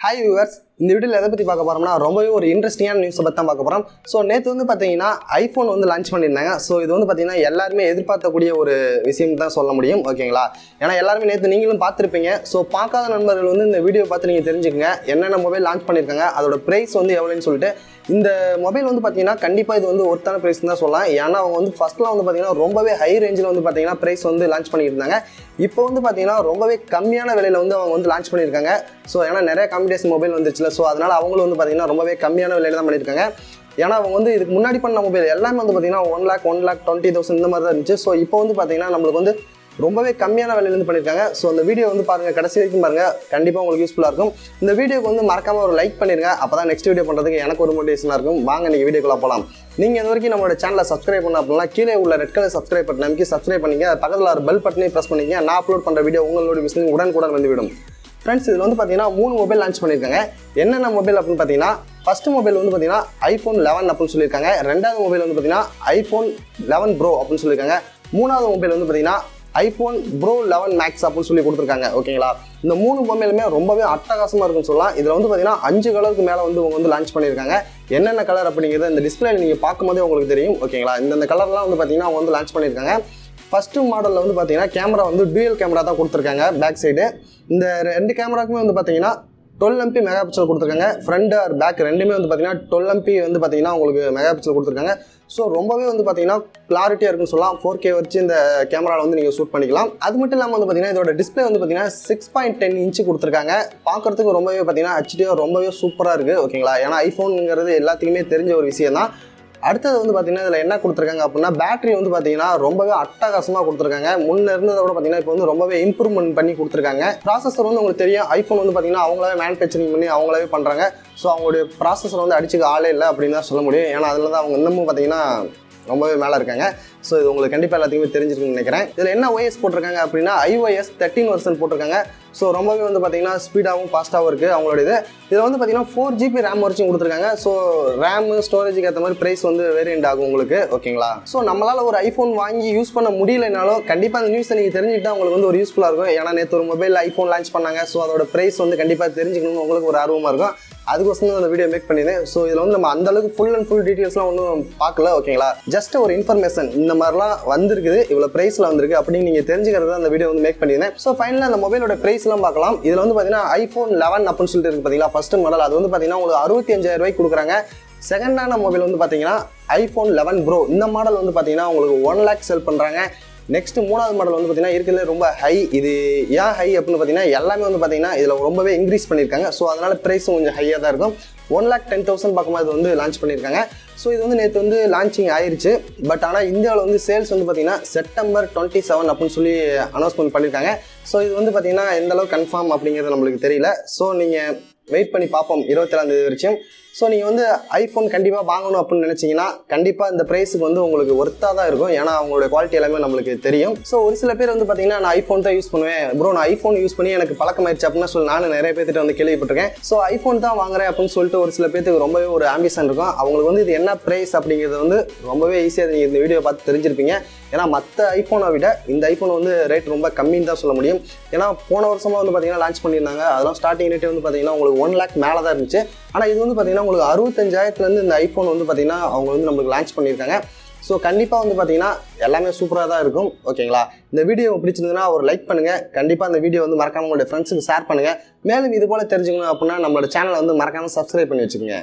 Hi viewers, இந்த வீடியோவில் எதை பற்றி பார்க்க போகிறோம்னா ரொம்பவே ஒரு இன்ட்ரெஸ்டிங்கான நியூஸை பற்றி தான் பார்க்க போகிறோம். ஸோ நேற்று வந்து பார்த்தீங்கன்னா ஐஃபோன் வந்து லான்ச் பண்ணியிருந்தாங்க. ஸோ இது வந்து பார்த்தீங்கன்னா எல்லாருமே எதிர்பார்க்கக்கூடிய ஒரு விஷயம் தான் சொல்ல முடியும். ஓகேங்களா? ஏன்னா எல்லாருமே நேற்று நீங்களும் பார்த்துருப்பீங்க. ஸோ பார்க்காத நண்பர்கள் வந்து இந்த வீடியோ பார்த்து நீங்கள் தெரிஞ்சுக்கங்க என்னென்ன மொபைல் லான்ச் பண்ணியிருக்காங்க, அதோட ப்ரைஸ் வந்து எவ்வளோன்னு சொல்லிட்டு. இந்த மொபைல் வந்து பார்த்தீங்கன்னா கண்டிப்பாக இது வந்து ஒருத்தான ப்ரைஸ் தான் சொல்லலாம். ஏன்னா அவங்க வந்து ஃபஸ்ட்லாம் வந்து பார்த்தீங்கன்னா ரொம்பவே ஹை ரேஞ்சில் வந்து பார்த்தீங்கன்னா ப்ரைஸ் வந்து லான்ச் பண்ணியிருந்தாங்க. இப்போ வந்து பார்த்தீங்கன்னா ரொம்பவே கம்மியான விலையில் வந்து அவங்க வந்து லான்ச் பண்ணியிருக்காங்க. ஸோ ஏன்னா நிறைய காம்படிஷன் மொபைல் வந்துச்சுல, ஸோ அதனால் அவங்களும் வந்து பார்த்தீங்கன்னா ரொம்பவே கம்மியான விலையில் தான் பண்ணியிருக்காங்க. ஏன்னா அவங்க வந்து இதுக்கு முன்னாடி பண்ண மொபைல் எல்லாமே வந்து பார்த்தீங்கன்னா 1,20,000 இந்த மாதிரி தான் இருந்துச்சு. ஸோ இப்போ வந்து பார்த்தீங்கன்னா நம்மளுக்கு வந்து ரொம்பவே கம்மியான விலையிலேருந்து பண்ணியிருக்காங்க. ஸோ அந்த வீடியோ வந்து பாருங்கள், கடைசி வரைக்கும் பாருங்கள், கண்டிப்பாக உங்களுக்கு யூஸ்ஃபுல்லாக இருக்கும். இந்த வீடியோக்கு வந்து மறக்காமல் ஒரு லைக் பண்ணிடுங்க. அப்போ தான் நெக்ஸ்ட் வீடியோ பண்ணுறதுக்கு எனக்கு ஒரு மோட்டிவேஷனாக இருக்கும். வாங்க நீங்கள் வீடியோக்குள்ளே போகலாம். நீங்கள் இது வரைக்கும் நம்மளோட சேனலை சப்ஸ்கிரைப் பண்ண அப்படின்னா கீழே உள்ள ரெட் கலர் சப்ஸ்கிரைப் பட்டன் நமக்கு சப்ஸ்கிரைப் பண்ணிங்க. பக்கத்தில் ஒரு பெல் பட்டனையும் ப்ரெஸ் பண்ணிங்க. நான் அப்லோட் பண்ணுற வீடியோ உங்களோட விஷயம் உடனுக்குடன் வந்துவிடும். ஃப்ரெண்ட்ஸ், இதில் வந்து பார்த்தீங்கன்னா 3 மொபைல் லான்ச் பண்ணியிருக்காங்க. என்னென்ன மொபைல் அப்படின்னு பார்த்தீங்கன்னா, ஃபஸ்ட்டு மொபைல் வந்து பார்த்தீங்கன்னா iPhone 11 அப்படின்னு சொல்லியிருக்காங்க. ரெண்டாவது மொபைல் வந்து பார்த்தீங்கன்னா iPhone 11 Pro அப்படின்னு சொல்லியிருக்காங்க. மூணாவது மொபைல் வந்து பார்த்தீங்கன்னா iPhone Pro 11 Max அப்படின்னு சொல்லி கொடுத்துருக்காங்க. ஓகேங்களா? இந்த 3 மொபைலுமே ரொம்பவே அட்டகாசமாக இருக்குன்னு சொல்லலாம். இதில் வந்து பார்த்தீங்கன்னா 5 கலருக்கு மேலே வந்து அவங்க வந்து லான்ச் பண்ணியிருக்காங்க. என்னென்ன கலர் அப்படிங்கிறது இந்த டிஸ்பிளேல நீங்கள் பார்க்கும்போதே உங்களுக்கு தெரியும். ஓகேங்களா? இந்த கலர்லாம் வந்து பார்த்தீங்கன்னா அவங்க வந்து லான்ச் பண்ணியிருக்காங்க. ஃபஸ்ட்டு மாடலில் வந்து பார்த்தீங்கன்னா கேமரா வந்து டூயல் கேமரா தான் கொடுத்துருக்காங்க பேக் சைடு. இந்த 2 கேமராக்குமே வந்து பார்த்தீங்கன்னா 12 MP மெகா பிக்சல் கொடுத்துருக்காங்க. ஃப்ரண்ட் ஆர் பேக் ரெண்டுமே வந்து பார்த்தீங்கன்னா 12 MP வந்து பார்த்தீங்கன்னா உங்களுக்கு மெகா பிக்சல் கொடுத்துருக்காங்க. ஸோ ரொம்பவே வந்து பார்த்தீங்கன்னா கிளாரிட்டியாக இருக்குன்னு சொல்லலாம். 4K வச்சு இந்த கேமராவில் வந்து நீங்கள் ஷூட் பண்ணிக்கலாம். அது மட்டும் இல்லாமல் வந்து பார்த்தீங்கன்னா இதோட டிஸ்பிளே வந்து பார்த்தீங்கன்னா 6.10 இன்ச்சு கொடுத்துருக்காங்க. பார்க்குறதுக்கு ரொம்பவே பார்த்தீங்கன்னா ஹெச்டியாக ரொம்பவே சூப்பராக இருக்குது. ஓகேங்களா? ஏன்னா ஐஃபோனுங்கிறது எல்லாத்துக்குமே தெரிஞ்ச ஒரு விஷயம் தான். அடுத்தது வந்து பார்த்தீங்கன்னா இதில் என்ன கொடுத்துருக்காங்க அப்படின்னா, பேட்டரி வந்து பார்த்தீங்கன்னா ரொம்பவே அட்டகாசமாக கொடுத்துருக்காங்க. முன்னே இருந்ததை விட பார்த்தீங்கன்னா இப்போ வந்து ரொம்பவே இம்ப்ரூவ்மெண்ட் பண்ணி கொடுத்துருக்காங்க. ப்ராசஸர் வந்து உங்களுக்கு தெரியும், ஐஃபோன் வந்து பார்த்தீங்கன்னா அவங்களாவே மேனுஃபேக்சரிங் பண்ணி அவங்களாவே பண்ணுறாங்க. ஸோ அவங்களுடைய ப்ராசஸர் வந்து அடிச்சுக்க ஆளே இல்லை அப்படின்னு தான் சொல்ல முடியும். ஏன்னா அதில் தான் அவங்க இன்னமும் பார்த்தீங்கன்னா ரொம்பவே மேலே இருக்காங்க. ஸோ இது உங்களுக்கு கண்டிப்பாக எல்லாத்தையுமே தெரிஞ்சிருக்குன்னு நினைக்கிறேன். இதில் என்ன OS போட்டிருக்காங்க அப்படின்னா iOS 13 வெர்ஷன் போட்டிருக்காங்க. ஸோ ரொம்பவே வந்து பார்த்தீங்கன்னா ஸ்பீடாகவும் ஃபாஸ்ட்டாகவும் இருக்குது அவங்களோட இது. இதில் வந்து பார்த்தீங்கன்னா 4GB ரேம் வரைக்கும் கொடுத்துருக்காங்க. ஸோ ரேமு ஸ்டோரேஜுக்கு ஏற்ற மாதிரி ப்ரைஸ் வந்து வேரியண்ட் ஆகும் உங்களுக்கு. ஓகேங்களா? ஸோ நம்மளால் ஒரு ஐஃபோன் வாங்கி யூஸ் பண்ண முடியலைனாலும் கண்டிப்பாக அந்த நியூஸை நீங்கள் தெரிஞ்சுக்கிட்டால் உங்களுக்கு வந்து ஒரு யூஸ்ஃபுல்லாக இருக்கும். ஏன்னா நேற்று ஒரு மொபைல் ஐஃபோன் லான்ச் பண்ணாங்க. ஸோ அதோட ப்ரைஸ் வந்து கண்டிப்பாக தெரிஞ்சுக்கணும்னு உங்களுக்கு ஒரு ஆர்வமாக இருக்கும். அதுக்கோசம் அந்த வீடியோ மேக் பண்ணியிருந்தேன். ஸோ இதில் வந்து நம்ம அந்தளவுக்கு ஃபுல் அண்ட் ஃபுல் டீட்டெயில்ஸ்லாம் ஒன்றும் பார்க்கல. ஓகேங்களா? ஜஸ்ட் ஒரு இன்ஃபர்மேஷன் இந்த மாதிரிலாம் வந்திருக்குது, இவ்வளோ ப்ரைஸில் வந்திருக்கு அப்படின்னு நீங்கள் தெரிஞ்சுக்கிறது அந்த வீடியோ வந்து மேக் பண்ணியிருந்தேன். ஸோ ஃபைனலாக அந்த மொபைலோட ப்ரைஸ்லாம் பார்க்கலாம். இதில் வந்து பார்த்தீங்கன்னா iPhone 11 அப்படின்னு சொல்லிட்டு இருக்குது பார்த்தீங்களா, ஃபஸ்ட்டு மாடல். அது வந்து பார்த்தீங்கன்னா உங்களுக்கு 65,000 ரூபாய்க்கு கொடுக்குறாங்க. செகண்டான மொபைல் வந்து பார்த்தீங்கன்னா iPhone 11 Pro. இந்த மாடல் வந்து பார்த்தீங்கன்னா உங்களுக்கு 1 lakh செல் பண்ணுறாங்க. நெக்ஸ்ட் மூணாவது மாடல் வந்து பார்த்தீங்கன்னா இருக்கிறதுல ரொம்ப ஹை. இது ஏன் ஹை அப்படின்னு பார்த்தீங்கன்னா எல்லாமே வந்து பார்த்தீங்கன்னா இதில் ரொம்பவே இன்க்ரீஸ் பண்ணியிருக்காங்க. ஸோ அதனால் ப்ரைஸும் கொஞ்சம் ஹையாக தான் இருக்கும். 1,10,000 பக்கமாக இது வந்து லான்ச் பண்ணியிருக்காங்க. ஸோ இது வந்து நேற்று வந்து லான்ச்சிங் ஆயிடுச்சு. பட் ஆனால் இந்தியாவில் வந்து சேல்ஸ் வந்து பார்த்தீங்கன்னா September 27 அப்படின்னு சொல்லி அனௌன்ஸ்மெண்ட் பண்ணியிருக்காங்க. ஸோ இது வந்து பார்த்தீங்கன்னா எந்த அளவுக்கு கன்ஃபார்ம் அப்படிங்கிறது நம்மளுக்கு தெரியல. ஸோ நீங்கள் வெயிட் பண்ணி பார்ப்போம் 27ஆம் தேதி வரைக்கும். ஸோ நீங்கள் வந்து ஐஃபோன் கண்டிப்பாக வாங்கணும் அப்படின்னு நினச்சிங்கன்னா கண்டிப்பாக இந்த ப்ரைஸுக்கு வந்து உங்களுக்கு ஒர்த்தாக தான் இருக்கும். ஏன்னா அவங்களோட குவாலிட்டி எல்லாமே நம்மளுக்கு தெரியும். ஸோ ஒரு சில பேர் வந்து பார்த்தீங்கன்னா நான் ஐஃபோன் தான் யூஸ் பண்ணுவேன் ப்ரோ, நான் ஐஃபோன் யூஸ் பண்ணி எனக்கு பழக்கமாயிடுச்சு அப்படின்னு சொல்லி நானும் நிறைய பேர்கிட்ட வந்து கேள்விப்பட்டிருக்கேன். ஸோ ஐஃபோன் தான் வாங்குறேன் அப்படின்னு சொல்லிட்டு ஒரு சில பேருக்கு ரொம்பவே ஒரு ஆம்பிஷன் இருக்கும். அவங்களுக்கு வந்து இது என்ன ப்ரைஸ் அப்படிங்கிறது வந்து ரொம்பவே ஈஸியாக நீங்கள் இந்த வீடியோ பார்த்து தெரிஞ்சிருப்பீங்க. ஏன்னா மற்ற ஐஃபோனை விட இந்த ஐஃபோன் வந்து ரேட் ரொம்ப கம்மின்னு தான் சொல்ல முடியும். ஏன்னா போன வருஷமாக வந்து பார்த்தீங்கன்னா லான்ச் பண்ணியிருந்தாங்க. அதெல்லாம் ஸ்டார்டிங் ரேட்டே வந்து பார்த்தீங்கன்னா உங்களுக்கு 1 lakh மேலே தான் இருந்துச்சு. ஆனால் இது வந்து பார்த்தீங்கன்னா உங்களுக்கு 65,000 இந்த ஐஃபோன் வந்து பார்த்தீங்கன்னா அவங்க வந்து நம்மளுக்கு லான்ச் பண்ணியிருக்காங்க. ஸோ கண்டிப்பாக வந்து பார்த்தீங்கன்னா எல்லாமே சூப்பராக தான் இருக்கும். ஓகேங்களா? இந்த வீடியோ பிடிச்சிருந்ததுன்னா ஒரு லைக் பண்ணுங்கள். கண்டிப்பாக இந்த வீடியோ வந்து மறக்காமல் உங்களுடைய ஃப்ரெண்ட்ஸுக்கு ஷேர் பண்ணுங்கள். மேலும் இது போல் தெரிஞ்சுக்கணும் அப்படின்னா நம்மளோட சேனலை வந்து மறக்காமல் சப்ஸ்கிரைப் பண்ணி வச்சுக்கோங்க.